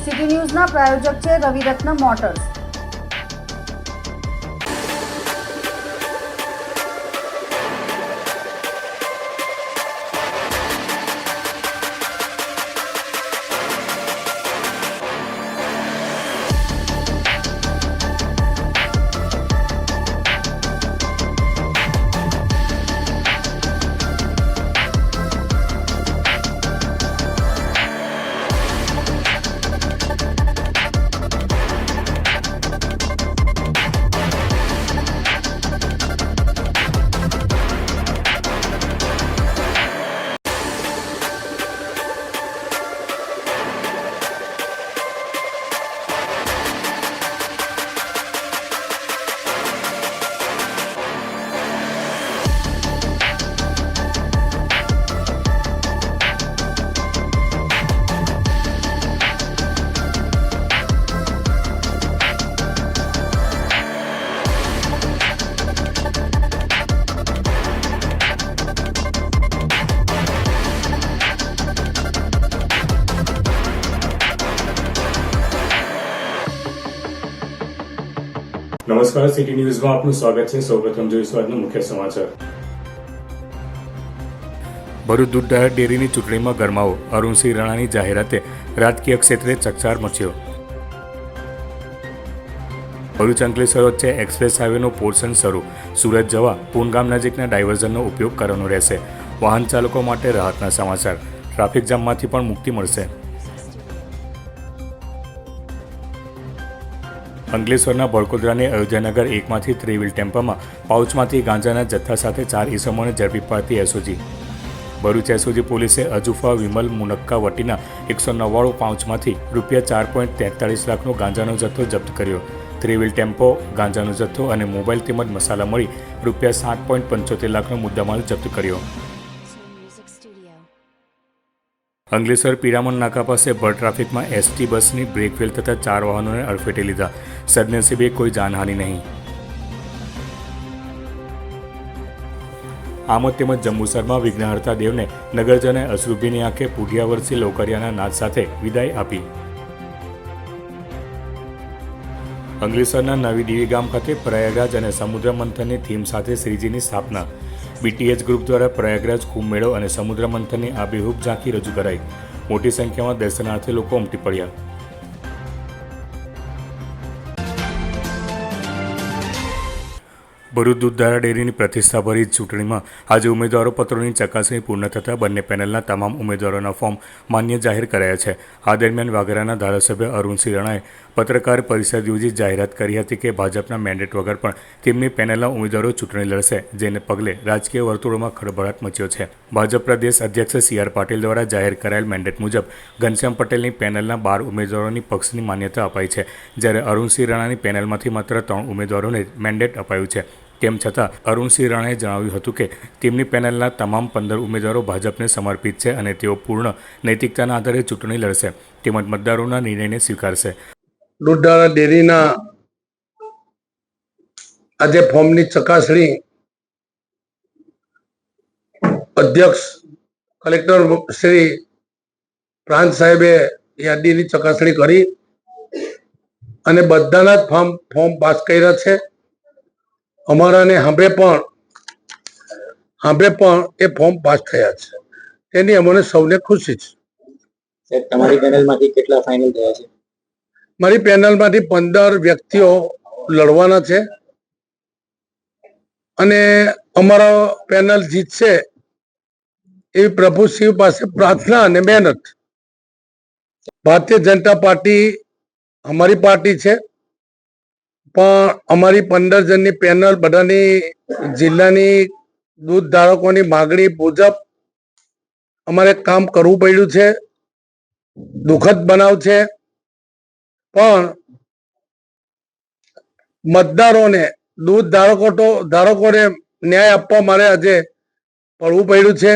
City ન્યૂઝના પ્રાયોજક છે Raviratna motors. નમસ્કાર, city ન્યૂઝમાં આપનું સ્વાગત છે। સૌપ્રથમ જોઈશું આજના મુખ્ય સમાચાર। ભરૂચ દૂધ ડેરીની ચૂંટણીમાં ગરમાવો, અરુણસિંહ રાણાની જાહેરાતે રાજકીય ક્ષેત્રે ચકચાર મચ્યો। ભરૂચ અંકલેશ્વર વચ્ચે એક્સપ્રેસ હાઈવેનો પોર્શન શરૂ, સુરત જવા પૂનગામ નજીકના ડાયવર્ઝનનો ઉપયોગ કરવાનો રહેશે। વાહન ચાલકો માટે રાહતના સમાચાર, ટ્રાફિક જામમાંથી પણ મુક્તિ મળશે। અંકલેશ્વરના બળકોદરાની અયોધ્યાનગર એકમાંથી ત્રિવિલ ટેમ્પામાં પાઉચમાંથી ગાંજાના જથ્થા સાથે 4 ઈસમોને ઝડપી પાડતી એસઓજી। ભરૂચ એસઓજી પોલીસે અજુફા વિમલ મુનક્કા વટીના 199 પાઉચમાંથી ₹4.43 લાખનો ગાંજાનો જથ્થો જપ્ત કર્યો। ત્રિવિલ ટેમ્પો, ગાંજાનો જથ્થો અને મોબાઈલ તેમજ મસાલા મળી ₹7.75 લાખનો મુદ્દામાલ જપ્ત કર્યો। અંકલેશ્વર પીરામણ નાકા પાસે ભર ટ્રાફિકમાં એસટી બસની બ્રેક ફેલ થતાં 4 વાહનોને અડફેટે લીધા। સદનસીબે કોઈ જાનહાનિ નહીં। આમોદ તેમજ જંબુસરમાં વિઘ્નહર્તા દેવને નગરજને અશ્રુભીની આંખે પૂઢિયા વર્ષી લોકરિયાના નાદ સાથે વિદાય આપી। અંકલેશ્વરના નવી દેવી ગામ ખાતે પ્રયાગરાજ અને સમુદ્ર મંથનની થીમ સાથે શ્રીજીની સ્થાપના। બીટીએચ ગ્રુપ દ્વારા પ્રયાગરાજ કુંભ મેળો અને સમુદ્ર મંથનની આબેહૂબ ઝાંખી રજૂ કરાઈ। મોટી સંખ્યામાં દર્શનાર્થી લોકો ઉમટી પડ્યા। ભરૂચ દૂધધારા ડેરીની પ્રતિષ્ઠાભરી ચૂંટણીમાં આજે ઉમેદવારો પત્રોની ચકાસણી પૂર્ણ થતાં બંને પેનલના તમામ ઉમેદવારોના ફોર્મ માન્ય જાહેર કરાયા છે। આ દરમિયાન વાગરાના ધારાસભ્ય અરુણસિંહ રાણાએ પત્રકાર પરિષદ યોજી જાહેરાત કરી હતી કે ભાજપના મેન્ડેટ વગર પણ તેમની પેનલના ઉમેદવારો ચૂંટણી લડશે, જેને પગલે રાજકીય વર્તુળોમાં ખળભળાટ મચ્યો છે। ભાજપ પ્રદેશ અધ્યક્ષ CR પાટીલ દ્વારા જાહેર કરાયેલ મેન્ડેટ મુજબ ઘનશ્યામ પટેલની પેનલના 12 ઉમેદવારોની પક્ષની માન્યતા અપાઈ છે, જ્યારે અરુણસિંહ રાણાની પેનલમાંથી માત્ર 3 ઉમેદવારોને મેન્ડેટ અપાયું છે। તેમ છતાં અરુણસિંહ રાણાએ જણાવ્યું હતું કે તેમની પેનલના તમામ 15 ઉમેદવારો ભાજપને સમર્પિત છે અને તેઓ પૂર્ણ નૈતિકતાના આધારે ચૂંટણી લડશે તેમજ મતદારોના નિર્ણયને સ્વીકારશે। દૂધધારા ડેરીના આજે ફોર્મની ચકાસણી અધ્યક્ષ કલેક્ટર શ્રી પ્રાંત સાહેબે યાદીની ચકાસણી કરી અને બધાના જ ફોર્મ પાસ કર્યા છે। અમારાને હવે પણ એ ફોર્મ પાસ થયા છે, તેની અમને સૌને ખુશી છે। તમારી પેનલમાંથી કેટલા ફાઇનલ થયા છે? મારી પેનલમાંથી 15 વ્યક્તિઓ લડવાના છે અને અમારો પેનલ જીતશે એવી પ્રભુ શિવ પાસે પ્રાર્થના અને મહેનત। ભારતીય જનતા પાર્ટી અમારી પાર્ટી છે, પણ અમારી 15 જણની પેનલ બધાની જિલ્લાની દૂધ ધારકોની માગણી મુજબ અમારે કામ કરવું પડ્યું છે। દુઃખદ બનાવ છે, પણ મતદારોને દૂધ ધારકોને ન્યાય આપવા મારે આજે પડવું પડ્યું છે।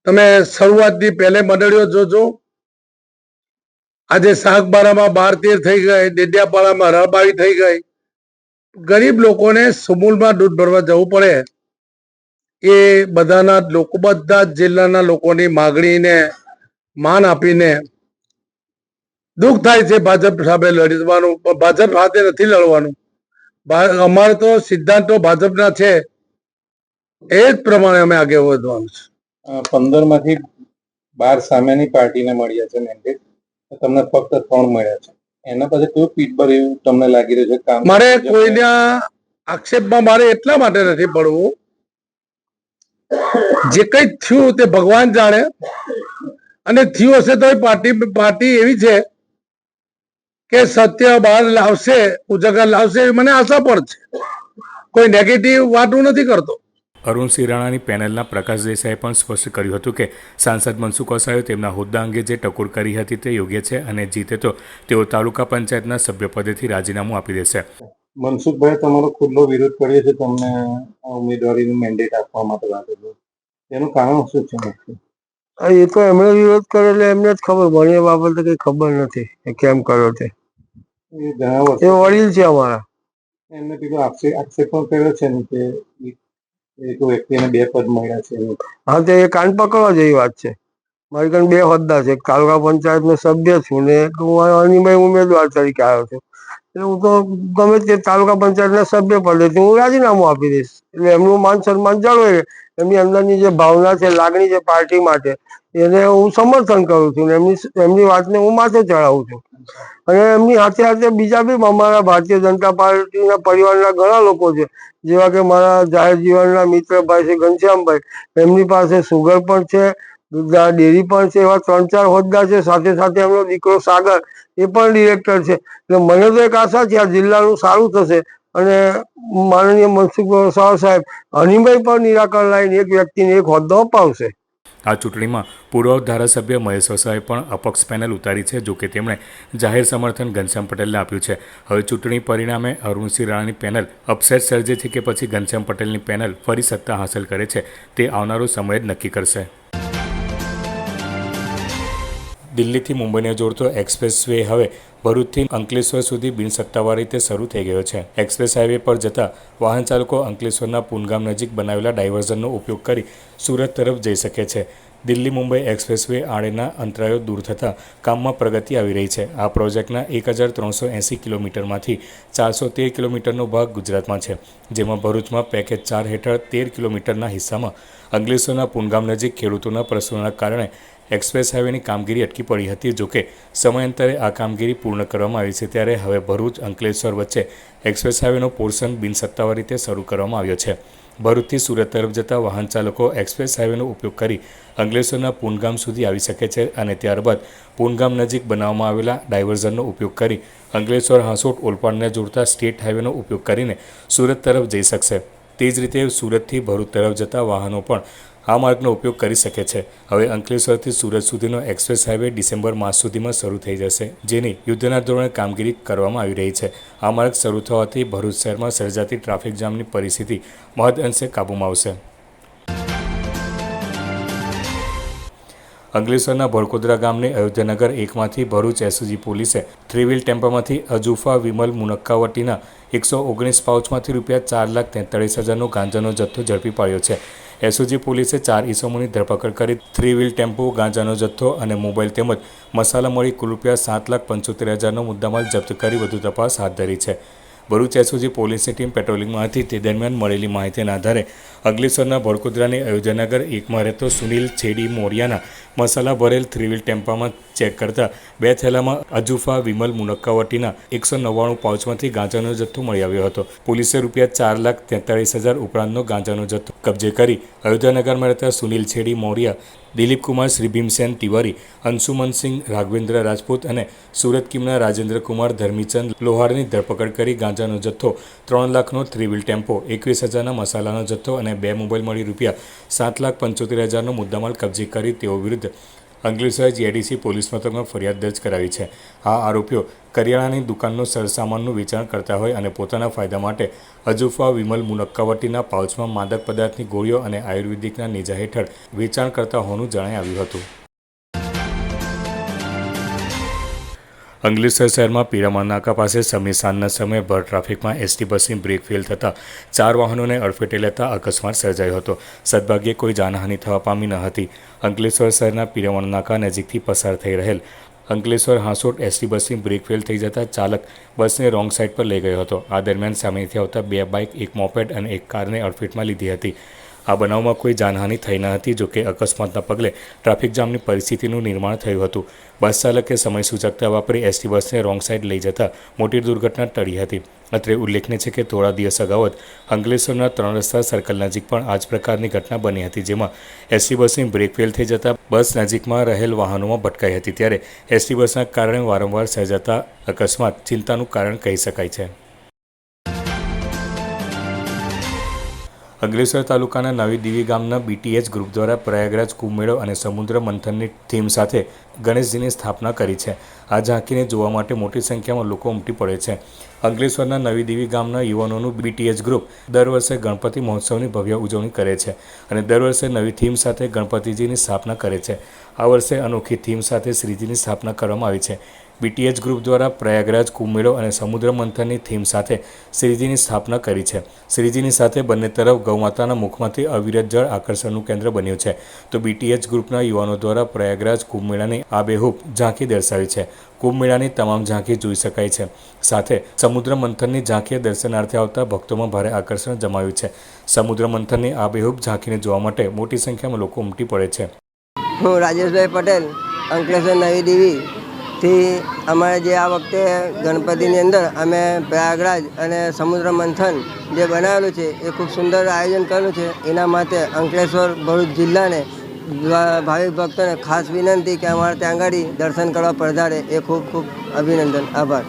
તમે શરૂઆતની પહેલે મંડળીઓ જોજો, આજે શાકબારામાં 12-13 થઈ ગઈ, ડેડિયાપાડામાં 22 થઈ ગઈ। ગરીબ લોકોને સુમૂલમાં દૂધ ભરવા જવું પડે એ બધા જ જિલ્લાના લોકોની માગણીને માન આપીને દુઃખ થાય છે ભાજપ સામે લડવાનું, પણ ભાજપ સાથે નથી લડવાનું. અમારે તો સિદ્ધાંતો ભાજપના છે, એ જ પ્રમાણે અમે આગળ વધવાનું છે. 15 માંથી 12 સામેની પાર્ટીને મળ્યા છે મેન્ડેટ, તમને ફક્ત 3 મળ્યા છે. એના પછી કેવું પીઠબળ એવું તમને લાગી રહ્યું છે કામ? મારે કોઈના આક્ષેપમાં મારે એટલા માટે નથી પડવું, જે કઈ થયું તે ભગવાન જાણે, અને થયું હશે તો પાર્ટી એવી છે કે સત્ય બહાર લાવશે, ઉજાગર લાવશે, એવી મને આશા પણ છે. કોઈ નેગેટિવ વાતો નથી કરતો. અરુણસિંહ રાણાની પેનલના પ્રકાશ દેસાઈએ પણ સ્પષ્ટ કર્યું હતું કે સાંસદ મનસુખ વસાવાએ તેમના હોદ્દા અંગે જે ટકોર કરી હતી તે યોગ્ય છે અને જીતે તો તેઓ તાલુકા પંચાયતના સભ્યપદેથી રાજીનામું આપી દેશે. મનસુખભાઈ તમારો ખુલ્લો વિરોધ કર્યો છે તમને ઉમેદવારીનું મેન્ડેટ આપવા માટે લાગેલું, એનું કારણ શું છે? એ તો એમણે વિરોધ કર્યો એટલે એમને જ ખબર, મને એ બાબતે કઈ ખબર નથી એ કેમ કર્યો તે. એ ઘણા વર્ષ એ વડીલ છે અમારા. એમને પેલો આક્ષેપ પણ કર્યો છે ને કે એક વ્યક્તિને 2 પદ મળ્યા છે. હા, તો એ કાન પકડવા જેવી વાત છે. મારી કાન 2 હોદ્દા છે, એક તાલુકા પંચાયત નો સભ્ય છું ને એક અનિભાઈ ઉમેદવાર તરીકે આવ્યો છું. એટલે હું તો ગમે તે તાલુકા પંચાયતના સભ્ય પદેથી હું રાજીનામું આપી દઈશ. એટલે એમનું માન સન્માન જળવાય, એમની અંદરની જે ભાવના છે, લાગણી છે પાર્ટી માટે, એને હું સમર્થન કરું છું ને એમની વાતને હું માથે ચડાવું છું. અને એમની સાથે સાથે બીજા બી અમારા ભારતીય જનતા પાર્ટીના પરિવારના ઘણા લોકો છે, જેવા કે મારા જાહેર જીવનના મિત્ર ભાઈ છે ઘનશ્યામભાઈ, એમની પાસે સુગર પણ છે, દૂધ ડેરી પણ છે, એવા 3-4 હોદ્દા છે. સાથે સાથે એમનો દીકરો સાગર એ પણ ડિરેક્ટર છે. એટલે મને તો એક આશા છે આ જિલ્લાનું સારું થશે અને માનનીય મનસુખ વસાવા સાહેબ હનીભાઈ પણ નિરાકરણ લાવીને એક વ્યક્તિને એક હોદ્દો અપાવશે. આ ચૂંટણીમાં પૂર્વ ધારાસભ્ય મહેશ વસાવાએ પણ અપક્ષ પેનલ ઉતારી છે, જોકે તેમણે જાહેર સમર્થન ઘનશ્યામ પટેલને આપ્યું છે. હવે ચૂંટણી પરિણામે અરુણસિંહ રાણાની પેનલ અપસેટ સર્જે છે કે પછી ઘનશ્યામ પટેલની પેનલ ફરી સત્તા હાંસલ કરે છે, તે આવનારો સમય જ નક્કી કરશે. દિલ્હીથી મુંબઈને જોડતો એક્સપ્રેસ વે હવે ભરૂચથી અંકલેશ્વર સુધી બિનસત્તાવાર રીતે શરૂ થઈ ગયો છે. એક્સપ્રેસ હાઈવે પર જતા વાહન ચાલકો અંકલેશ્વરના પૂનગામ નજીક બનાવેલા ડાયવર્ઝનનો ઉપયોગ કરી સુરત તરફ જઈ શકે છે. દિલ્હી મુંબઈ એક્સપ્રેસ વે આડેના અંતરાયો દૂર થતાં કામમાં પ્રગતિ આવી રહી છે. આ પ્રોજેક્ટના 1380 કિલોમીટરમાંથી 413 કિલોમીટરનો ભાગ ગુજરાતમાં છે, જેમાં ભરૂચમાં પેકેજ 4 હેઠળ 13 કિલોમીટરના હિસ્સામાં અંકલેશ્વરના પૂનગામ નજીક ખેડૂતોના પ્રશ્નોના કારણે એક્સપ્રેસ હાઈવેની કામગીરી અટકી પડી હતી. જોકે સમયાંતરે આ કામગીરી પૂર્ણ કરવામાં આવી છે, ત્યારે હવે ભરૂચ અંકલેશ્વર વચ્ચે એક્સપ્રેસ હાઈવેનો પોર્શન બિનસત્તાવાર રીતે શરૂ કરવામાં આવ્યો છે. ભરૂચથી સુરત તરફ જતા વાહન ચાલકો એક્સપ્રેસ હાઈવેનો ઉપયોગ કરી અંકલેશ્વરના પૂનગામ સુધી આવી શકે છે અને ત્યારબાદ પૂનગામ નજીક બનાવવામાં આવેલા ડાયવર્ઝનનો ઉપયોગ કરી અંકલેશ્વર હાંસોટ ઓલપાડને જોડતા સ્ટેટ હાઈવેનો ઉપયોગ કરીને સુરત તરફ જઈ શકશે. તે જ રીતે સુરતથી ભરૂચ તરફ જતા વાહનો પણ આ માર્ગનો ઉપયોગ કરી શકે છે. હવે અંકલેશ્વરથી સુરત સુધીનો એક્સપ્રેસ હાઈવે ડિસેમ્બર માસ સુધીમાં શરૂ થઈ જશે, જેની યુદ્ધના ધોરણે કામગીરી કરવામાં આવી રહી છે. આ માર્ગ શરૂ થવાથી ભરૂચ શહેરમાં સર્જાતી ટ્રાફિક જામની પરિસ્થિતિ મહદઅંશે કાબૂમાં આવશે. અંકલેશ્વરના ભડકોદરા ગામની અયોધ્યાનગર 1માંથી ભરૂચ એસઓજી પોલીસે 3 વ્હીલ ટેમ્પામાંથી અજુફા વિમલ મુનક્કાવટીના 119 પાઉચમાંથી ₹4,43,000નો ગાંજાનો જથ્થો ઝડપી પાડ્યો છે. એસઓજી પોલીસે 4 ઈસમોની ધરપકડ કરી 3 વ્હીલ ટેમ્પો, ગાંજાનો જથ્થો અને મોબાઈલ તેમજ મસાલા મળી કુલ ₹7,75,000નો મુદ્દામાલ જપ્ત કરી વધુ તપાસ હાથ ધરી છે. ભરૂચ એસઓજી પોલીસની ટીમ પેટ્રોલિંગમાં હતી, તે દરમિયાન મળેલી માહિતીના આધારે અંકલેશ્વરના ભડકોદરાની અયોધ્યાનગર 1માં રહેતો સુનિલ છેડી મોરિયાના મસાલા ભરેલ 3 વ્હીલ ટેમ્પામાં ચેક કરતા 2 થેલામાં અજુફા વિમલ મુનક્કાવટીના 199 પાઉચમાંથી ગાંજાનો જથ્થો મળી આવ્યો હતો. પોલીસે ₹4,43,000 ઉપરાંતનો ગાંજાનો જથ્થો કબજે કરી અયોધ્યાનગરમાં રહેતા સુનિલ છેડી મોરિયા, દિલીપકુમાર શ્રીભીમસેન તિવારી, અંશુમનસિંહ રાઘવેન્દ્ર રાજપૂત અને સુરત કીમના રાજેન્દ્રકુમાર ધર્મીચંદ લોહારની ધરપકડ કરી ગાંજાનો જથ્થો, 3 લાખનો 3 વ્હીલ ટેમ્પો, 21,000ના મસાલાનો જથ્થો અને 2 મોબાઈલ મળી ₹7,75,000નો મુદ્દામાલ કબજે કરી તેઓ વિરુદ્ધ અંકલેશ્વર જીઆઈડીસી પોલીસ મથકમાં ફરિયાદ દર્જ કરાવી છે. આ આરોપીઓ કરિયાણાની દુકાનનો સરસામાનનું વેચાણ કરતા હોય અને પોતાના ફાયદા માટે અજુફા વિમલ મુનક્કાવટીના પાઉચમાં માદક પદાર્થની ગોળીઓ અને આયુર્વેદિકના નેજા હેઠળ વેચાણ કરતા હોવાનું જણાઈ આવ્યું હતું. અંકલેશ્વર શહેરમાં પીરામણ નાકા પાસે સાંજના સમયે ભર ટ્રાફિકમાં એસટી બસની બ્રેક ફેલ થતાં 4 વાહનોને અડફેટે લેતા અકસ્માત સર્જાયો હતો. સદભાગ્યે કોઈ જાનહાનિ થવા પામી ન હતી. અંકલેશ્વર શહેરના પીરામણ નાકા નજીકથી પસાર થઈ રહેલ અંકલેશ્વર હાંસોટ એસટી બસની બ્રેક ફેલ થઈ જતાં ચાલક બસને રોંગ સાઇડ પર લઈ ગયો હતો. આ દરમિયાન સામેથી આવતા 2 બાઇક, 1 મોપેડ અને 1 કારને અડફેટમાં લીધી હતી. આ બનાવમાં કોઈ જાનહાનિ થઈ ન હતી. જોકે અકસ્માતના પગલે ટ્રાફિક જામની પરિસ્થિતિનું નિર્માણ થયું હતું. બસ ચાલકે સમય સૂચકતા વાપરી એસટી બસને રોંગ સાઇડ લઈ જતા મોટી દુર્ઘટના ટળી હતી. અત્રે ઉલ્લેખનીય છે કે થોડા દિવસ અગાઉ જ અંકલેશ્વરના 3 રસ્તા સર્કલ નજીક પણ આ જ પ્રકારની ઘટના બની હતી, જેમાં એસટી બસની બ્રેક ફેલ થઈ જતાં બસ નજીકમાં રહેલ વાહનોમાં ભટકાઈ હતી. ત્યારે એસટી બસના કારણે વારંવાર સર્જાતા અકસ્માત ચિંતાનું કારણ કહી શકાય છે. અંકલેશ્વર તાલુકાના નવી દીવી ગામના બીટીએચ ગ્રુપ દ્વારા પ્રયાગરાજ કુંભ મેળો અને સમુદ્ર મંથનની થીમ સાથે ગણેશજીની સ્થાપના કરી છે. આ ઝાંખીને જોવા માટે મોટી સંખ્યામાં લોકો ઉમટી પડે છે. અંકલેશ્વરના નવી દીવી ગામના યુવાનોનું બીટીએચ ગ્રુપ દર વર્ષે ગણપતિ મહોત્સવની ભવ્ય ઉજવણી કરે છે અને દર વર્ષે નવી થીમ સાથે ગણપતિજીની સ્થાપના કરે છે. આ વર્ષે અનોખી થીમ સાથે શ્રીજીની સ્થાપના કરવામાં આવી છે. બીટીએચ ગ્રુપ દ્વારા પ્રયાગરાજ કુંભ મેળો અને સમુદ્ર મંથનની થીમ સાથે શ્રીજીની સ્થાપના કરી છે. શ્રીજીની સાથે બંને તરફ ગૌમાતાના મુખમાંથી અવિરત જળ આકર્ષણનું કેન્દ્ર બન્યું છે. તો બીટીએચ ગ્રુપના યુવાનો દ્વારા પ્રયાગરાજ કુંભ મેળાની આબેહૂબ ઝાંખી દર્શાવી છે. કુંભ મેળાની તમામ ઝાંખી જોઈ શકાય છે. સાથે સમુદ્ર મંથનની ઝાંખીએ દર્શનાર્થે આવતા ભક્તોમાં ભારે આકર્ષણ જમાવ્યું છે. સમુદ્ર મંથનની આબેહૂબ ઝાંખીને જોવા માટે મોટી સંખ્યામાં લોકો ઉમટી પડે છે. હું રાજેશભાઈ પટેલ, અંકલેશ્વર નવી દીવીથી અમારે જે આ વખતે ગણપતિની અંદર અમે પ્રયાગરાજ અને સમુદ્ર મંથન જે બનાવેલું છે એ ખૂબ સુંદર આયોજન કરેલું છે. એના માટે અંકલેશ્વર ભરૂચ જિલ્લાને ભાવિક ભક્તોને ખાસ વિનંતી કે અમારે ત્યાં આગળ દર્શન કરવા પધારે. એ ખૂબ ખૂબ અભિનંદન, આભાર.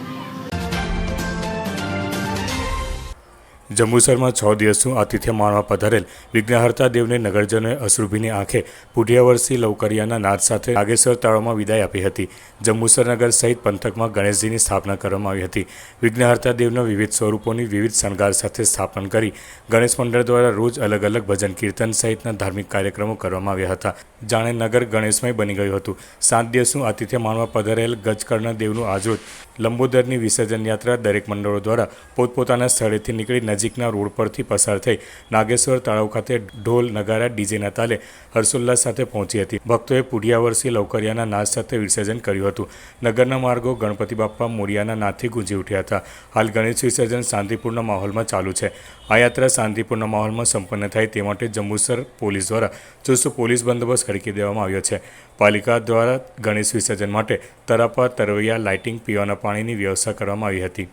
જંબુસરમાં 6 દિવસનું આતિથ્ય માણવા પધારેલ વિઘ્નહર્તા દેવને નગરજનોએ અશ્રુભીની આંખે પુઢિયાવર્ષી લવકરિયાના નાદ સાથે નાગેશ્વર તળાવમાં વિદાય આપી હતી. જંબુસર નગર સહિત પંથકમાં ગણેશજીની સ્થાપના કરવામાં આવી હતી. વિઘ્નહર્તા દેવના વિવિધ સ્વરૂપોની વિવિધ શણગાર સાથે સ્થાપન કરી ગણેશ મંડળ દ્વારા રોજ અલગ અલગ ભજન કીર્તન સહિતના ધાર્મિક કાર્યક્રમો કરવામાં આવ્યા હતા. જાણે નગર ગણેશમય બની ગયું હતું. 7 દિવસનું આતિથ્ય માણવા પધારેલ ગજકર્ણ દેવનું આજરોજ લંબોદરની વિસર્જન યાત્રા દરેક મંડળો દ્વારા પોતપોતાના સ્થળેથી નીકળી નજીકના રોડ પરથી પસાર થઈ નાગેશ્વર તળાવ ખાતે ઢોલ નગારા ડીજેના તાલે હર્ષોલ્લાસ સાથે પહોંચી હતી. ભક્તોએ પુઢિયાવર્ષી લવકરિયાના નાદ સાથે વિસર્જન કર્યું હતું. નગરના માર્ગો ગણપતિ બાપ્પા મોરિયાના નાદથી ગુંજી ઉઠ્યા હતા. હાલ ગણેશ વિસર્જન શાંતિપૂર્ણ માહોલમાં ચાલુ છે. આ યાત્રા શાંતિપૂર્ણ માહોલમાં સંપન્ન થાય તે માટે જંબુસર પોલીસ દ્વારા ચુસ્ત પોલીસ બંદોબસ્ત ખડકી દેવામાં આવ્યો છે. પાલિકા દ્વારા ગણેશ વિસર્જન માટે તરાપા, તરવૈયા, લાઇટિંગ, પીવાના પાણીની વ્યવસ્થા કરવામાં આવી હતી.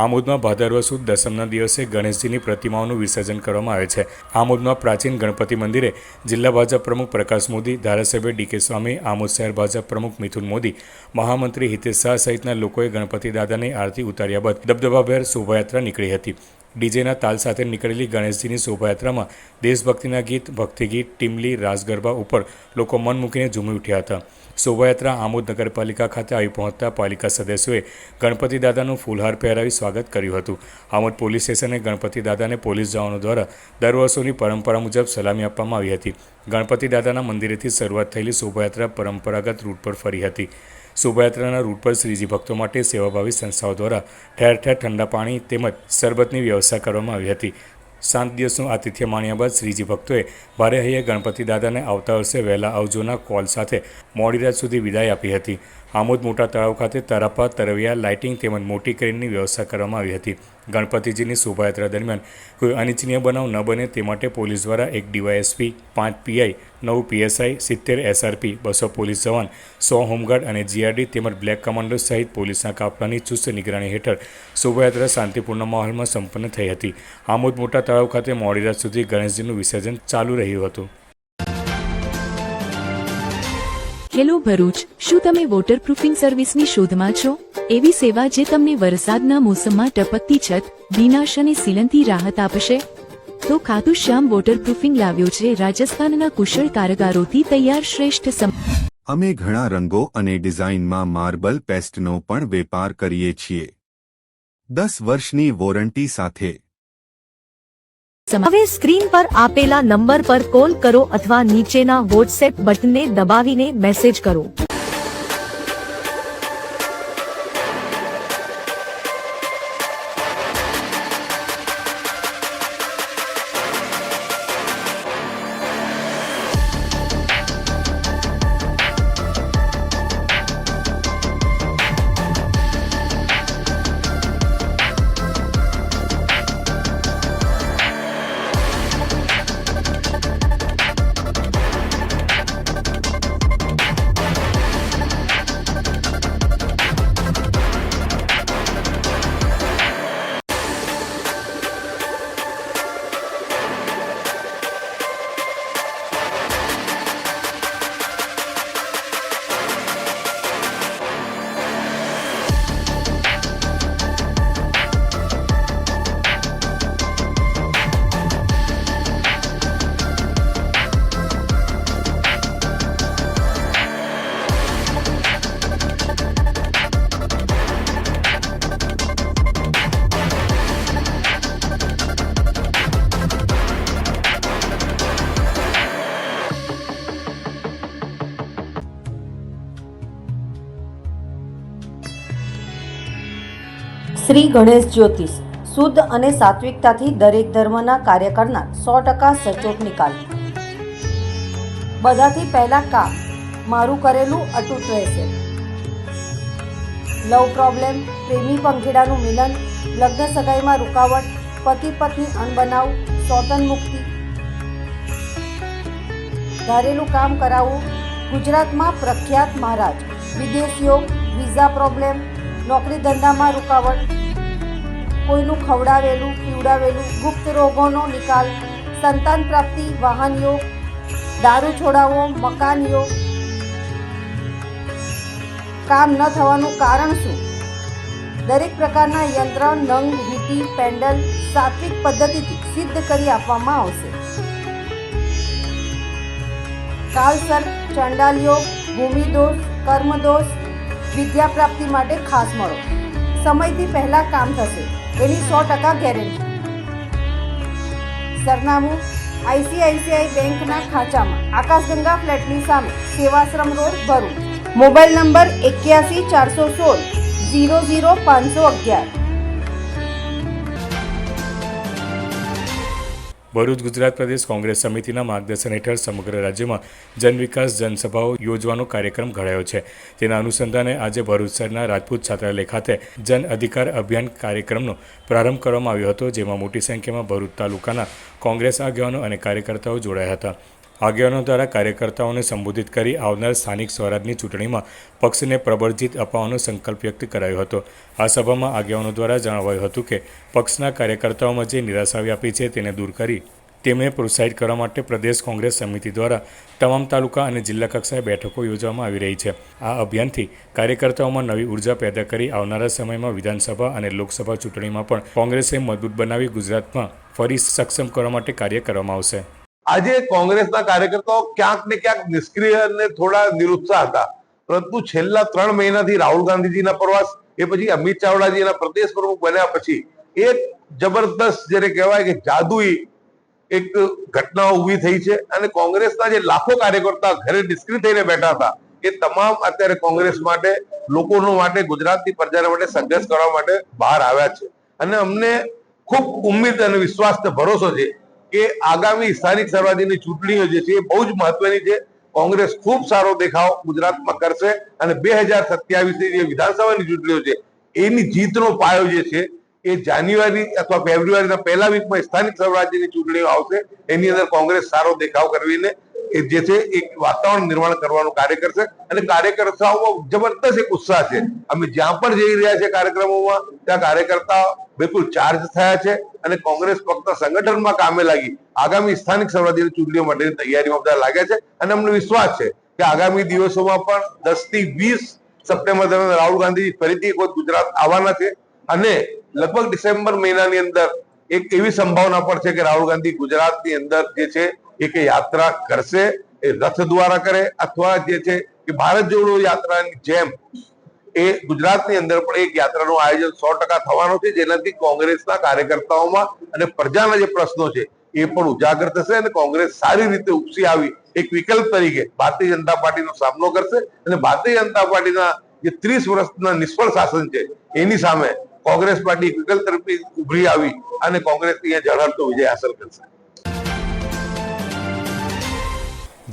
આમોદમાં ભાદરવા સુદ દસમના દિવસે ગણેશજીની પ્રતિમાઓનું વિસર્જન કરવામાં આવે છે. આમોદમાં પ્રાચીન ગણપતિ મંદિરે જિલ્લા ભાજપ પ્રમુખ પ્રકાશ મોદી, ધારાસભ્ય ડીકે સ્વામી, આમોદ શહેર ભાજપ પ્રમુખ મિથુન મોદી, મહામંત્રી હિતેશ શાહ સહિતના લોકોએ ગણપતિ દાદાની આરતી ઉતાર્યા બાદ દબદબાભેર શોભાયાત્રા નીકળી હતી. ડીજેના તાલ સાથે નીકળેલી ગણેશજીની શોભાયાત્રામાં દેશભક્તિના ગીત, ભક્તિગીત, ટીમલી, રાસ ગરબા ઉપર લોકો મન મૂકીને ઝૂમી ઉઠ્યા હતા. શોભાયાત્રા આમોદ નગરપાલિકા ખાતે આવી પહોંચતા પાલિકા સદસ્યોએ ગણપતિ દાદાનું ફૂલહાર પહેરાવી સ્વાગત કર્યું હતું. આમોદ પોલીસ સ્ટેશને ગણપતિ દાદાને પોલીસ જવાનો દ્વારા દર વર્ષોની પરંપરા મુજબ સલામી આપવામાં આવી હતી. ગણપતિ દાદાના મંદિરેથી શરૂઆત થયેલી શોભાયાત્રા પરંપરાગત રૂટ પર ફરી હતી. શોભાયાત્રાના રૂટ પર શ્રીજી ભક્તો માટે સેવાભાવી સંસ્થાઓ દ્વારા ઠેર ઠેર ઠંડા પાણી તેમજ શરબતની વ્યવસ્થા કરવામાં આવી હતી. 7 દિવસનું આતિથ્ય માણ્યા બાદ શ્રીજી ભક્તોએ ભારે હૈયે ગણપતિ દાદાને આવતા વર્ષે વહેલા આવજોના કોલ સાથે મોડી રાત સુધી વિદાય આપી હતી. આમોદ મોટા તળાવ ખાતે તરાપા, તરવૈયા, લાઇટિંગ તેમજ મોટી ક્રેનની વ્યવસ્થા કરવામાં આવી હતી. ગણપતિજીની શોભાયાત્રા દરમિયાન કોઈ અનિચ્છનીય બનાવ ન બને તે માટે પોલીસ દ્વારા 1 DYSP, 5 PI, 9 PSI, 70 SRP, 200 police જવાન, 100 હોમગાર્ડ અને જીઆરડી તેમજ બ્લેક કમાન્ડો સહિત પોલીસના કાફલાની ચુસ્ત નિગરાણી હેઠળ શોભાયાત્રા શાંતિપૂર્ણ માહોલમાં સંપન્ન થઈ હતી. આમોદ મોટા તળાવ ખાતે મોડી રાત સુધી ગણેશજીનું વિસર્જન ચાલુ રહ્યું હતું. હેલો ભરૂચ, શું તમે વોટરપ્રૂફિંગ સર્વિસની શોધમાં છો? એવી સેવા જે તમને વરસાદના મોસમમાં ટપકતી છત, ભીનાશ અને સીલનથી રાહત આપશે? તો ખાતુ શ્યામ વોટરપ્રૂફિંગ લાવ્યો છે રાજસ્થાનના કુશળ કારગારોથી તૈયાર શ્રેષ્ઠ અમે ઘણા રંગો અને ડિઝાઇનમાં માર્બલ પેસ્ટનો પણ વેપાર કરીએ છીએ 10 વર્ષની વોરંટી સાથે. હવે સ્ક્રીન પર આપેલા નંબર પર કોલ કરો અથવા નીચેના વોટ્સએપ બટનને દબાવીને મેસેજ કરો. શ્રી ગણેશ જ્યોતિષ શુદ્ધ અને સાત્વિકતાથી દરેક ધર્મના કાર્ય કરનાર 100% સચોટ નિકાલ. બધાથી પહેલા કામ મારું કરેલું અતૂટ રહેશે. લવ પ્રોબ્લેમ, પ્રેમી પંખીડાનું મિલન, લગ્ન સગાઈમાં રૂકાવટ, પતિ પત્ની અણબનાવ, સ્વતન મુક્તિ, ધારેલું કામ કરાવવું. ગુજરાતમાં પ્રખ્યાત મહારાજ. વિદેશ યોગ, વિઝા પ્રોબ્લેમ, નોકરી ધંધામાં રૂકાવટ, કોઈનું ખવડાવેલું પીવડાવેલું, ગુપ્ત રોગોનો નિકાલ, સંતાન પ્રાપ્તિ, વાહન યોગ, દારૂ છોડાવવો, મકાન યોગ. કામ ન થવાનું કારણ શું? દરેક પ્રકારના યંત્ર, નંગ, વીંટી, પેન્ડલ સાત્વિક પદ્ધતિથી સિદ્ધ કરી આપવામાં આવશે. કાલસર્પ, ચંડાલ યોગ, ભૂમિદોષ, કર્મદોષ, વિદ્યા પ્રાપ્તિ માટે ખાસ મળો. સમયથી પહેલા કામ થશે એની 100% ગેરંટી. સરનામું ICICI બેંકના ખાંચામાં, આકાશગંગા ફ્લેટની સામે, Sevashram road, Bharuch. Mobile number 81 416 00511. Bharuch Gujarat Pradesh Congress સમિતિના માર્ગદર્શન હેઠળ સમગ્ર રાજ્યમાં જનવિકાસ જનસભાઓ યોજવાનો કાર્યક્રમ ઘડાયો છે. તેના અનુસંધાને આજે ભરૂચ શહેરના રાજપૂત છાત્રાલય ખાતે જન અધિકાર અભિયાન કાર્યક્રમનો પ્રારંભ કરવામાં આવ્યો હતો, જેમાં મોટી સંખ્યામાં ભરૂચ તાલુકાના કોંગ્રેસ આગેવાનો અને કાર્યકર્તાઓ જોડાયા હતા. આગેવાનો દ્વારા કાર્યકર્તાઓને સંબોધિત કરી આવનાર સ્થાનિક સ્વરાજની ચૂંટણીમાં પક્ષને પ્રબળ જીત અપાવવાનો સંકલ્પ વ્યક્ત કરાયો હતો. આ સભામાં આગેવાનો દ્વારા જણાવાયું હતું કે પક્ષના કાર્યકર્તાઓમાં જે નિરાશા વ્યાપી છે તેને દૂર કરી તેમને પ્રોત્સાહિત કરવા માટે પ્રદેશ કોંગ્રેસ સમિતિ દ્વારા તમામ તાલુકા અને જિલ્લા કક્ષાએ બેઠકો યોજવામાં આવી રહી છે. આ અભિયાનથી કાર્યકર્તાઓમાં નવી ઉર્જા પેદા કરી આવનારા સમયમાં વિધાનસભા અને લોકસભા ચૂંટણીમાં પણ કોંગ્રેસે મજબૂત બનાવી ગુજરાતમાં ફરી સક્ષમ કરવા માટે કાર્ય કરવામાં આવશે. આજે કોંગ્રેસના કાર્યકર્તાઓ ક્યાંક ને ક્યાંક નિષ્ક્રિય અને થોડા નિરુત્સાહ હતા, પરંતુ છેલ્લા 3 મહિનાથી રાહુલ ગાંધીજીના પ્રવાસ, એ પછી અમિત ચાવડાજીના પ્રદેશ પ્રમુખ બન્યા પછી એક જબરદસ્ત જેને કહેવાય કે જાદુઈ એક ઘટનાઓ ઊભી થઈ છે અને કોંગ્રેસના જે લાખો કાર્યકર્તા ઘરે નિષ્ક્રિય થઈને બેઠા હતા એ તમામ અત્યારે કોંગ્રેસ માટે, લોકોનો માટે, ગુજરાતની પ્રજાના માટે સંઘર્ષ કરવા માટે બહાર આવ્યા છે. અને અમને ખૂબ ઉમ્મીદ અને વિશ્વાસ અને ભરોસો છે કે આગામી સ્થાનિક સ્વરાજ્યની ચૂંટણીઓ જે છે એ બહુ જ મહત્વની છે. કોંગ્રેસ ખૂબ સારો દેખાવ ગુજરાતમાં કરશે અને 2027ની જે વિધાનસભાની ચૂંટણીઓ છે એની જીતનો પાયો જે છે એ જાન્યુઆરી અથવા ફેબ્રુઆરીના પહેલા વીકમાં સ્થાનિક સ્વરાજ્યની ચૂંટણીઓ આવશે. એની અંદર કોંગ્રેસ સારો દેખાવ કરવીને એ જે છે એક વાતાવરણ નિર્માણ કરવાનું કાર્ય કરશે અને કાર્યકર્તાઓમાં જબરદસ્ત એક ઉત્સાહ છે. અમે જ્યાં પણ જઈ રહ્યા છે કાર્યક્રમોમાં ત્યાં કાર્યકર્તાઓ બિલકુલ ચાર્જ થયા છે અને કોંગ્રેસ ફક્ત સંગઠનમાં કામે લાગી આગામી સ્થાનિક સ્વરાજ્યની ચૂંટણીઓ માટેની તૈયારીમાં બધા લાગ્યા છે. અને અમને વિશ્વાસ છે કે આગામી દિવસોમાં પણ 10 થી 20 સપ્ટેમ્બર દરમિયાન રાહુલ ગાંધીજી ફરીથી એક વખત ગુજરાત આવવાના છે અને લગભગ ડિસેમ્બર મહિનાની અંદર એક એવી સંભાવના પણ છે કે રાહુલ ગાંધી ગુજરાતની અંદર જે છે એક યાત્રા કરશે, એ રથ દ્વારા કરે અથવા જે છે કે ભારત જોડો યાત્રાની જેમ એ ગુજરાતની અંદર પણ એક યાત્રાનું આયોજન 100% થવાનું છે, જેનાથી કોંગ્રેસના કાર્યકર્તાઓમાં અને પ્રજાના જે પ્રશ્નો છે એ પણ ઉજાગર થશે અને કોંગ્રેસ સારી રીતે ઉપસી આવી એક વિકલ્પ તરીકે ભારતીય જનતા પાર્ટીનો સામનો કરશે અને ભારતીય જનતા પાર્ટીના જે 30 વર્ષના નિષ્ફળ શાસન છે એની સામે કોંગ્રેસ પાર્ટી વિકલ્પ તરફથી ઉભરી આવી અને કોંગ્રેસ અહીંયા ઝળહળતો વિજય હાંસલ કરશે.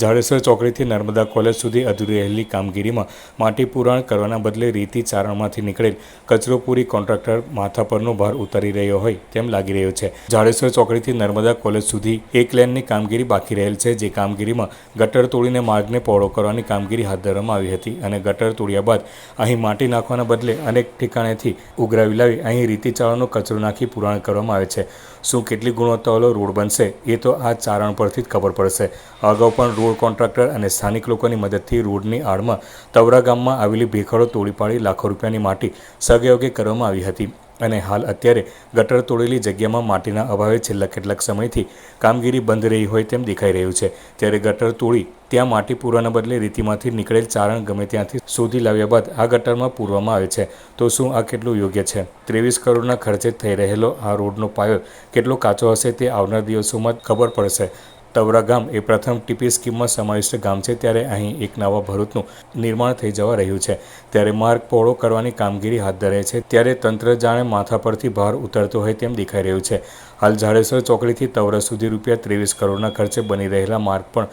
જાડેશ્વર ચોકડીથી નર્મદા કોલેજ સુધી અધૂરી રહેલી કામગીરીમાં માટી પુરાણ કરવાના બદલે રીતિ ચારણમાંથી નીકળેલ કચરો પૂરી કોન્ટ્રાક્ટર માથા પરનો ભાર ઉતારી રહ્યો હોય તેમ લાગી રહ્યો છે. જાડેશ્વર ચોકડીથી નર્મદા કોલેજ સુધી એક લેનની કામગીરી બાકી રહેલ છે, જે કામગીરીમાં ગટર તોડીને માર્ગને પહોળો કરવાની કામગીરી હાથ ધરવામાં આવી હતી અને ગટર તોડ્યા બાદ અહીં માટી નાખવાના બદલે અનેક ઠેકાણેથી ઉઘરાવી લાવી અહીં રીતિ ચારણનો કચરો નાખી પુરાણ કરવામાં આવે છે. શું કેટલી ગુણવત્તાવાળો રોડ બનશે એ તો આ ચારણ પરથી જ ખબર પડશે. અગાઉ પણ રોડ કોન્ટ્રાક્ટર અને સ્થાનિક લોકોની મદદથી રોડની આડમાં તવરા ગામમાં આવેલી ભેખડો તોડી પાડી લાખો રૂપિયાની માટી સહયોગે કરવામાં આવી હતી અને હાલ અત્યારે ગટર તોડેલી જગ્યામાં માટીના અભાવે છેલ્લા કેટલાક સમયથી કામગીરી બંધ રહી હોય તેમ દેખાઈ રહ્યું છે. ત્યારે ગટર તોડી ત્યાં માટી પૂરવાના બદલે રીતિમાંથી નીકળેલ ચારણ ગમે ત્યાંથી શોધી લાવ્યા બાદ આ ગટરમાં પૂરવામાં આવે છે. તો શું આ કેટલું યોગ્ય છે? 23 કરોડના ખર્ચે થઈ રહેલો આ રોડનો પાયો કેટલો કાચો હશે તે આવનાર દિવસોમાં ખબર પડશે. તવરા ગામ એ પ્રથમ ટીપી સ્કીમમાં સમાવિષ્ટ ગામ છે, ત્યારે અહીં એક નવા ભરૂચનું નિર્માણ થઈ જવા રહ્યું છે, ત્યારે માર્ગ પહોળો કરવાની કામગીરી હાથ ધરાઈ છે, ત્યારે તંત્ર જાણે માથા પરથી ભાર ઉતરતો હોય તેમ દેખાઈ રહ્યું છે. હાલ જાડેશ્વર ચોકડીથી તવરા સુધી ₹23 કરોડના ખર્ચે બની રહેલા માર્ગ પણ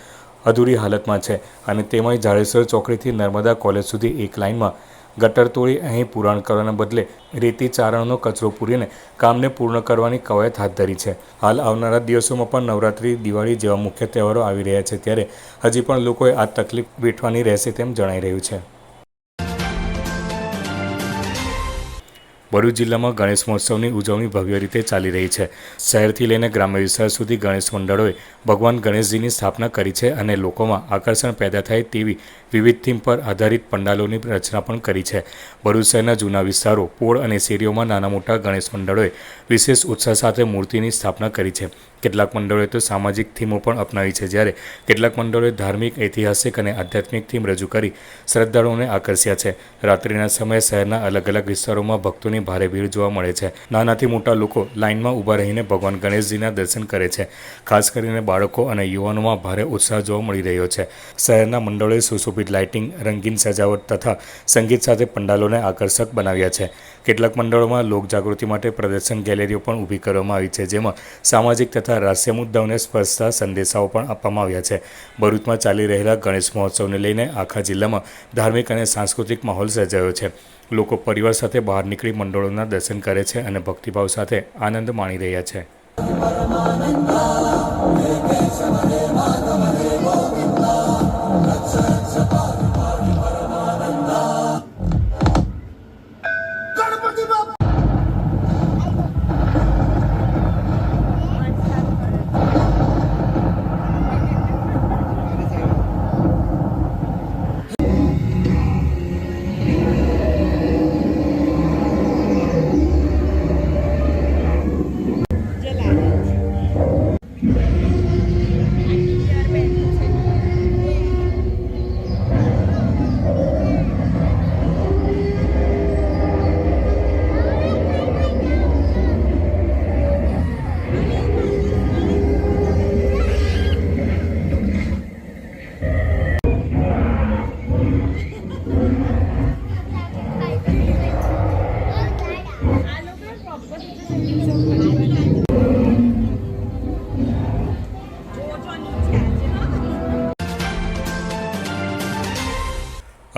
અધૂરી હાલતમાં છે અને તેમાંય જાડેશ્વર ચોકડીથી નર્મદા કોલેજ સુધી એક લાઇનમાં ગટર તોડી અહીં પુરાણ કરવાના બદલે રેતી ચારણનો કચરો પૂરીને કામને પૂર્ણ કરવાની કવાયત હાથ ધરી છે. હાલ આવનારા દિવસોમાં પણ નવરાત્રિ, દિવાળી જેવા મુખ્ય તહેવારો આવી રહ્યા છે, ત્યારે હજી પણ લોકોએ આ તકલીફ વેઠવાની રહેશે તેમ જણાઈ રહ્યું છે. ભરૂચ જિલ્લામાં ગણેશ મહોત્સવની ઉજવણી ભવ્ય રીતે ચાલી રહી છે. શહેરથી લઈને ગ્રામ્ય વિસ્તાર સુધી ગણેશ મંડળોએ ભગવાન ગણેશજીની સ્થાપના કરી છે અને લોકોમાં આકર્ષણ પેદા થાય તેવી વિવિધ થીમ પર આધારિત પંડાલોની રચના પણ કરી છે. ભરૂચ શહેરના જૂના વિસ્તારો, પોળ અને શેરીઓમાં નાના મોટા ગણેશ મંડળોએ વિશેષ ઉત્સાહ સાથે મૂર્તિની સ્થાપના કરી છે. કેટલાક મંડળોએ તો સામાજિક થીમો પણ અપનાવી છે, જ્યારે કેટલાક મંડળોએ ધાર્મિક, ઐતિહાસિક અને આધ્યાત્મિક થીમ રજૂ કરી શ્રદ્ધાળુઓને આકર્ષ્યા છે. રાત્રિના સમયે શહેરના અલગ અલગ વિસ્તારોમાં ભક્તોની ભારે ભીડ જોવા મળે છે. નાનાથી મોટા લોકો લાઇનમાં ઊભા રહીને ભગવાન ગણેશજીના દર્શન કરે છે. ખાસ કરીને બાળકો અને યુવાનોમાં ભારે ઉત્સાહ જોવા મળી રહ્યો છે. શહેરના મંડળોએ સુશોભિત લાઇટિંગ, રંગીન સજાવટ તથા સંગીત સાથે પંડાલોને આકર્ષક બનાવ્યા છે. કેટલાક મંડળોમાં લોકજાગૃતિ માટે પ્રદર્શન ગેલેરીઓ પણ ઊભી કરવામાં આવી છે, જેમાં સામાજિક તથા રાષ્ટ્રીય મુદ્દાઓને સ્પર્શતા સંદેશાઓ પણ આપવામાં આવ્યા છે. ભરૂચમાં ચાલી રહેલા ગણેશ મહોત્સવને લઈને આખા જિલ્લામાં ધાર્મિક અને સાંસ્કૃતિક માહોલ સર્જાયો છે. લોકો પરિવાર સાથે બહાર નીકળી મંડળોના દર્શન કરે છે અને ભક્તિભાવ સાથે આનંદ માણી રહ્યા છે.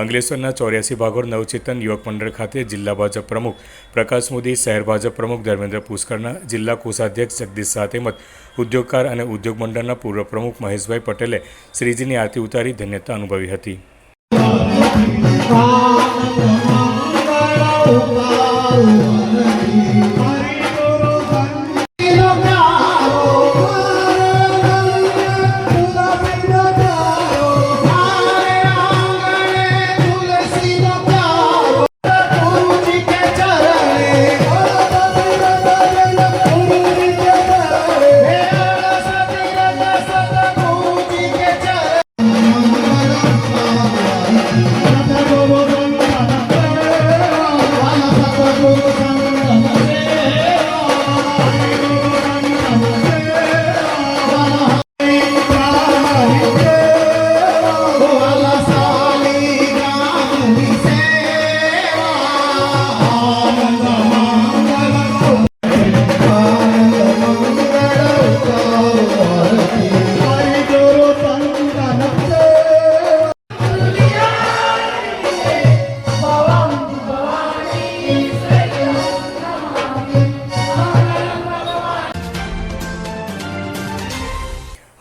અંકલેશ્વરના 84 ભાગોળ નવચેતન યુવક મંડળ ખાતે જિલ્લા ભાજપ પ્રમુખ પ્રકાશ મોદી, શહેર ભાજપ પ્રમુખ ધર્મેન્દ્ર પુષ્કરના, જિલ્લા કોષાધ્યક્ષ જગદીશ શાહ તેમજ ઉદ્યોગકાર અને ઉદ્યોગ મંડળના પૂર્વ પ્રમુખ મહેશભાઈ પટેલે શ્રીજીની આરતી ઉતારી ધન્યતા અનુભવી હતી.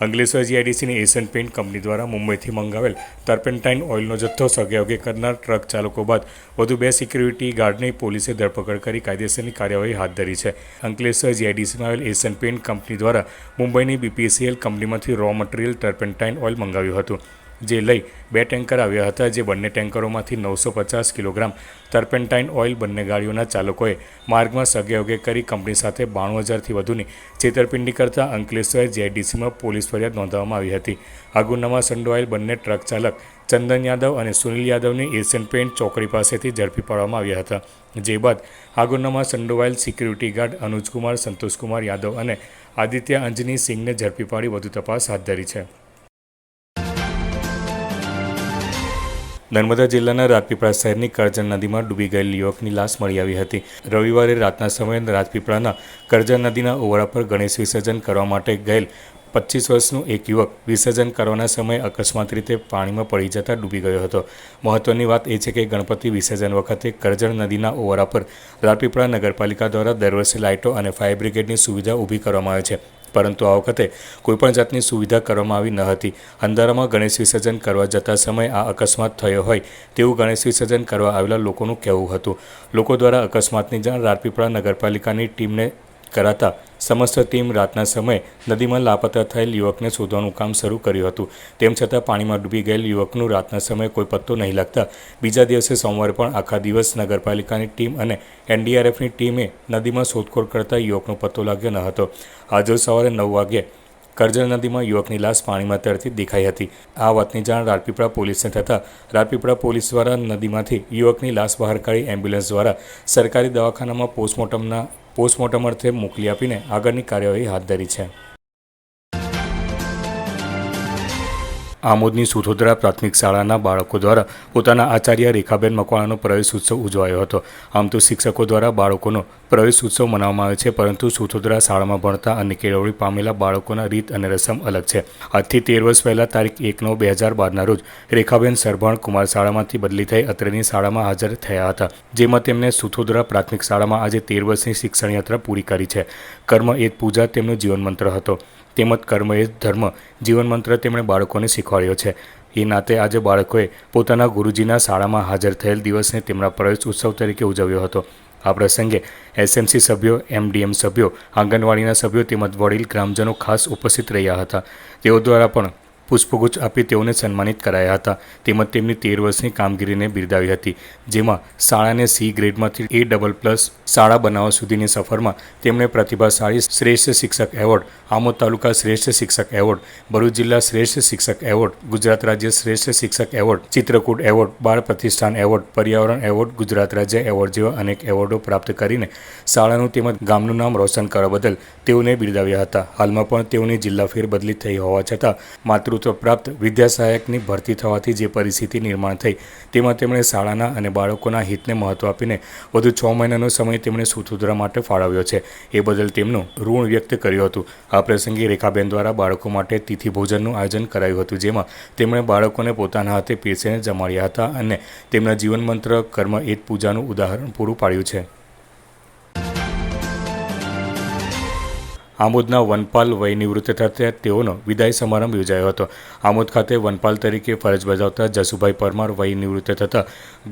અંકલેશ્વર જીઆઈડીસીની એશિયન પેઇન્ટ કંપની દ્વારા મુંબઈથી મંગાવેલ ટર્પેન્ટાઇન ઓઇલનો જથ્થો સગેવગે કરનાર ટ્રક ચાલકો બાદ વધુ 2 સિક્યુરિટી ગાર્ડની પોલીસે ધરપકડ કરી કાયદેસરની કાર્યવાહી હાથ ધરી છે. અંકલેશ્વર જીઆઈડીસીમાં આવેલ એશિયન પેઇન્ટ કંપની દ્વારા મુંબઈની BPCL કંપનીમાંથી રો મટીરિયલ ટર્પેન્ટાઇન ઓઇલ મંગાવ્યું હતું, જે લઈ 2 ટેન્કર આવ્યા હતા. જે બંને ટેન્કરોમાંથી 950 કિલોગ્રામ ટર્પેન્ટાઇન ઓઇલ બંને ગાડીઓના ચાલકોએ માર્ગમાં સગેવગે કરી કંપની સાથે 92,000થી વધુની છેતરપિંડી કરતા અંકલેશ્વર જીઆઈડીસીમાં પોલીસ ફરિયાદ નોંધવામાં આવી હતી. આ ગુનામાં સંડોવાયેલ બંને ટ્રક ચાલક ચંદન યાદવ અને સુનિલ યાદવને એશિયન પેઇન્ટ ચોકડી પાસેથી ઝડપી પાડવામાં આવ્યા હતા, જે બાદ આ ગુનામાં સંડોવાયેલ સિક્યુરિટી ગાર્ડ અનુજકુમાર સંતોષકુમાર યાદવ અને આદિત્ય અંજની સિંહને ઝડપી પાડી વધુ તપાસ હાથ ધરી છે. નર્મદા જિલ્લાના રાજપીપળા શહેરની કરજણ નદીમાં ડૂબી ગયેલ યુવકની લાશ મળી આવી હતી. રવિવારે રાતના સમયે રાજપીપળાના કરજણ નદીના ઓવળા પર ગણેશ વિસર્જન કરવા માટે ગયેલ 25 વર્ષનું એક યુવક વિસર્જન કરવાના સમયે અકસ્માત રીતે પાણીમાં પડી જતા ડૂબી ગયો હતો. મહત્વની વાત એ છે કે ગણપતિ વિસર્જન વખતે કરજણ નદીના ઓવળા પર રાજપીપળા નગરપાલિકા દ્વારા દર વર્ષે લાઇટો અને ફાયર બ્રિગેડની સુવિધા ઊભી કરવામાં આવે છે, પરંતુ આ વખતે કોઈપણ જાતની સુવિધા કરવામાં આવી ન હતી. અંધારામાં ગણેશ વિસર્જન કરવા જતા સમયે આ અકસ્માત થયો હોય તેવું ગણેશ વિસર્જન કરવા આવેલા લોકોનું કહેવું હતું. લોકો દ્વારા અકસ્માતની જાણ રાજપીપળા નગરપાલિકાની ટીમને કરાતા સમસ્ત ટીમ રાતના સમયે નદીમાં લાપતા થયેલ યુવકને શોધવાનું કામ શરૂ કર્યું હતું. તેમ છતાં પાણીમાં ડૂબી ગયેલ યુવકનું રાતના સમયે કોઈ પત્તો નહીં લાગતા બીજા દિવસે સોમવારે પણ આખા દિવસ નગરપાલિકાની ટીમ અને એનડીઆરએફની ટીમે નદીમાં શોધખોળ કરતા યુવકનો પત્તો લાગ્યો ન હતો. આજે સવારે 9 વાગ્યે કરજણ નદીમાં યુવકની લાશ પાણીમાં તરતી દેખાઈ હતી. આ વાતની જાણ રાજપીપળા પોલીસને થતાં રાજપીપળા પોલીસ દ્વારા નદીમાંથી યુવકની લાશ બહાર કાઢી એમ્બ્યુલન્સ દ્વારા સરકારી દવાખાનામાં પોસ્ટમોર્ટમ અર્થે મોકલી આપીને આગળની કાર્યવાહી હાથ ધરી છે. આમોદની સુથોદરા પ્રાથમિક શાળાના બાળકો દ્વારા પોતાના આચાર્ય રેખાબેન મકવાણાનો પ્રવેશ ઉત્સવ ઉજવાયો હતો. આમ તો શિક્ષકો દ્વારા બાળકોનો પ્રવેશ ઉત્સવ મનાવવામાં આવે છે, પરંતુ સુથોદરા શાળામાં ભણતા અને કેળવણી પામેલા બાળકોના રીત અને રસમ અલગ છે. આજથી 13 વર્ષ પહેલાં તારીખ 1/9/2012ના રોજ રેખાબેન સરભણ કુમાર શાળામાંથી બદલી થઈ અત્રેની શાળામાં હાજર થયા હતા, જેમાં તેમને સુથોદરા પ્રાથમિક શાળામાં આજે 13 વર્ષની શિક્ષણ યાત્રા પૂરી કરી છે. કર્મ એ જ પૂજા તેમનો જીવનમંત્ર હતો, તેમજ કર્મ એ જ ધર્મ જીવનમંત્ર તેમણે બાળકોને શીખવાડ્યો છે. એ નાતે આજે બાળકોએ પોતાના ગુરુજીના શાળામાં હાજર થયેલ દિવસને તેમના પ્રવેશ ઉત્સવ તરીકે ઉજવ્યો હતો. આ પ્રસંગે એસએમસી સભ્યો, એમડીએમ સભ્યો, આંગણવાડીના સભ્યો તેમજ વડીલ ગ્રામજનો ખાસ ઉપસ્થિત રહ્યા હતા. તેઓ દ્વારા પણ પુષ્પગુચ્છ આપી તેઓને સન્માનિત કરાયા હતા, તેમજ તેમની 13 વર્ષની કામગીરીને બિરદાવી હતી, જેમાં શાળાને C ગ્રેડમાંથી A++ શાળા બનાવવા સુધીની સફરમાં તેમણે પ્રતિભાશાળી શ્રેષ્ઠ શિક્ષક એવોર્ડ, આમોદ તાલુકા શ્રેષ્ઠ શિક્ષક એવોર્ડ, ભરૂચ જિલ્લા શ્રેષ્ઠ શિક્ષક એવોર્ડ, ગુજરાત રાજ્ય શ્રેષ્ઠ શિક્ષક એવોર્ડ, ચિત્રકૂટ એવોર્ડ, બાળ પ્રતિષ્ઠાન એવોર્ડ, પર્યાવરણ એવોર્ડ, ગુજરાત રાજ્ય એવોર્ડ જેવા અનેક એવોર્ડો પ્રાપ્ત કરીને શાળાનું તેમજ ગામનું નામ રોશન કરવા બદલ તેઓને બિરદાવ્યા હતા. હાલમાં પણ તેઓની જિલ્લા ફેરબદલી થઈ હોવા છતાં માતૃત્વ પ્રાપ્ત વિદ્યાસહાયકની ભરતી થવાથી જે પરિસ્થિતિ નિર્માણ થઈ તેમાં તેમણે શાળાના અને બાળકોના હિતને મહત્વ આપીને વધુ 6 મહિનાનો સમય તેમણે સુથોદરા માટે ફાળવ્યો છે. એ બદલ તેમનું ઋણ વ્યક્ત કર્યું હતું. આ પ્રસંગે રેખાબેન દ્વારા બાળકો માટે તિથિ ભોજનનું આયોજન કરાયું હતું, જેમાં તેમણે બાળકોને પોતાના હાથે પીરસીને જમાડ્યા હતા અને તેમના જીવન મંત્ર કર્મ એ જ પૂજાનું ઉદાહરણ પૂરું પાડ્યું છે. આમોદના વનપાલ વય નિવૃત્ત થતા તેઓનો વિદાય સમારંભ યોજાયો હતો. આમોદ ખાતે વનપાલ તરીકે ફરજ બજાવતા જસુભાઈ પરમાર વય નિવૃત્ત થતા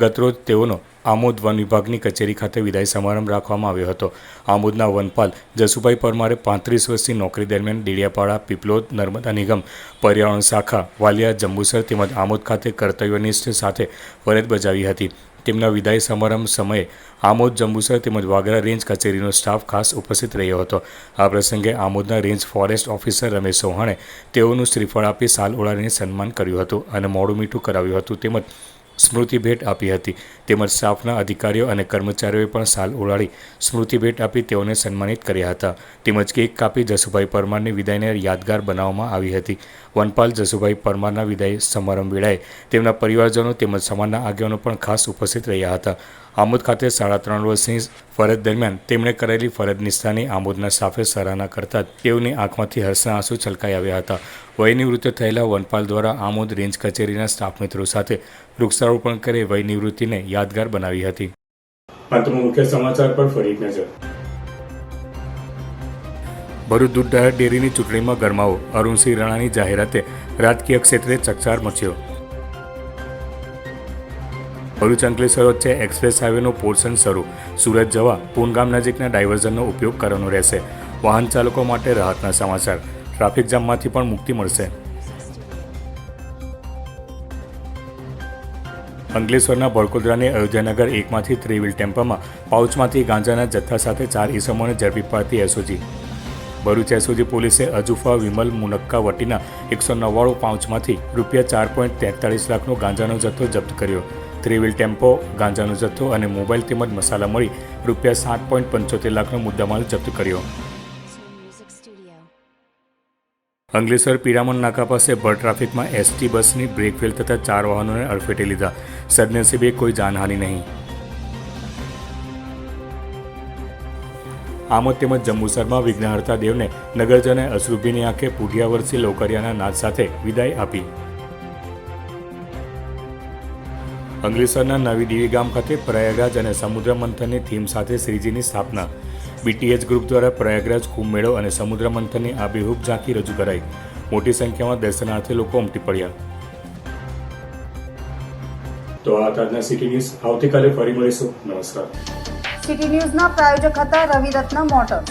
ગતરોજ તેઓનો આમોદ વન વિભાગની કચેરી ખાતે વિદાય સમારંભ રાખવામાં આવ્યો હતો. આમોદના વનપાલ જસુભાઈ પરમારે 35 વર્ષની નોકરી દરમિયાન ડેડિયાપાડા, પીપલોદ, નર્મદા નિગમ, પર્યાવરણ શાખા, વાલિયા, જંબુસર તેમજ આમોદ ખાતે કર્તવ્યનિષ્ઠ સાથે ફરજ બજાવી હતી. તેમના વિદાય સમારંભ સમયે આમોદ, જંબુસર તેમજ વાગરા રેન્જ કચેરીનો સ્ટાફ ખાસ ઉપસ્થિત રહ્યો હતો. આ પ્રસંગે આમોદના રેન્જ ફોરેસ્ટ ઓફિસર રમેશ ચૌહાણે તેઓનું શ્રીફળ આપી સાલ ઓળાડીને સન્માન કર્યું હતું અને મોડું મીઠું કરાવ્યું હતું, તેમજ સ્મૃતિ ભેટ આપી હતી. તેમજ સ્ટાફના અધિકારીઓ અને કર્મચારીઓએ પણ સાલ ઓળાડી સ્મૃતિ ભેટ આપી તેઓને સન્માનિત કર્યા હતા. તેમજ કેક કાપી જસુભાઈ પરમારની વિદાયને યાદગાર બનાવવામાં આવી હતી. વનપાલ જસુભાઈ પરમારના વિદાય સમારંભ વેળાએ તેમના પરિવારજનો તેમજ સમાજના આગેવાનો પણ ખાસ ઉપસ્થિત રહ્યા હતા. આમોદ ખાતે 3.5 વર્ષની ફરજ દરમિયાન તેમણે કરેલી ફરજ નિષ્ઠાની આમોદના સ્ટાફે સરાહના કરતા તેઓની આંખમાંથી હર્ષના આંસુ છલકાઈ આવ્યા હતા. વય નિવૃત્ત થયેલા વનપાલ દ્વારા આમોદ રેન્જ કચેરીના સ્ટાફ મિત્રો સાથે વૃક્ષારોપણ કરી વય નિવૃત્તિને યાદગાર બનાવી હતી. અંતમાં મુખ્ય સમાચાર પર ફરી એક નજર. ભરૂચ દૂધ ડેરીની ચૂંટણીમાં ગરમાવો, અરુણસિંહ રાણાની જાહેરાતે રાજકીય ક્ષેત્રે ચકચાર મચ્યો. ભરૂચ અંકલેશ્વર વચ્ચે એક્સપ્રેસ હાઈવેનો પોર્શન શરૂ, સુરત જવા પૂનગામ નજીકના ડાયવર્ઝનનો ઉપયોગ કરવાનો રહેશે. વાહન ચાલકો માટે રાહતના સમાચાર, ટ્રાફિક જામમાંથી પણ મુક્તિ મળશે. અંકલેશ્વરના ભડકોદરાની અયોધ્યાનગર 1માંથી 3 વ્હીલ ટેમ્પામાં પાઉચમાંથી ગાંજાના જથ્થા સાથે 4 ઈસમોને ઝડપી પાડતી એસઓજી. ભરૂચ એસઓજી પોલીસે અજુફા વિમલ મુનક્કા વટીના 199 પાઉચમાંથી ₹4.43 લાખનો ગાંજાનો જથ્થો જપ્ત કર્યો. 3 વ્હીલ ટેમ્પો, ગાંજાનો જથ્થો અને મોબાઈલ તેમજ મસાલા મળી ₹7.75 લાખનો મુદ્દામાલ જપ્ત કર્યો. અંકલેશ્વર પીરામણ નાકા પાસે ભર ટ્રાફિકમાં એસટી બસની બ્રેક ફેલ થતાં 4 વાહનોને અડફેટે લીધા. સદનસીબે કોઈ જાનહાનિ નહીં. આમોદ તેમજ જંબુસરમાં વિઘ્નહર્તા દેવને નગરજનોએ અશ્રુભીની આંખે પૂઢિયા વર્ષી લોકરિયાના નાદ સાથે વિદાય આપી. અંકલેશ્વરના નવી દેવી ગામ ખાતે પ્રયાગરાજ અને સમુદ્ર મંથનની થીમ સાથે શ્રીજીની સ્થાપના. બીટીએચ ગ્રુપ દ્વારા પ્રયાગરાજ કુંભ મેળો અને સમુદ્ર મંથનની આબેહૂબ ઝાંખી રજૂ કરાઈ. મોટી સંખ્યામાં દર્શનાર્થી લોકો ઉમટી પડ્યા. તો આ આજના સિટી ન્યૂઝ. આવતીકાલે ફરી મળીશું. નમસ્કાર. સિટી ન્યૂઝના પ્રાયોજક હતા રવિરત્ન મોટર્સ.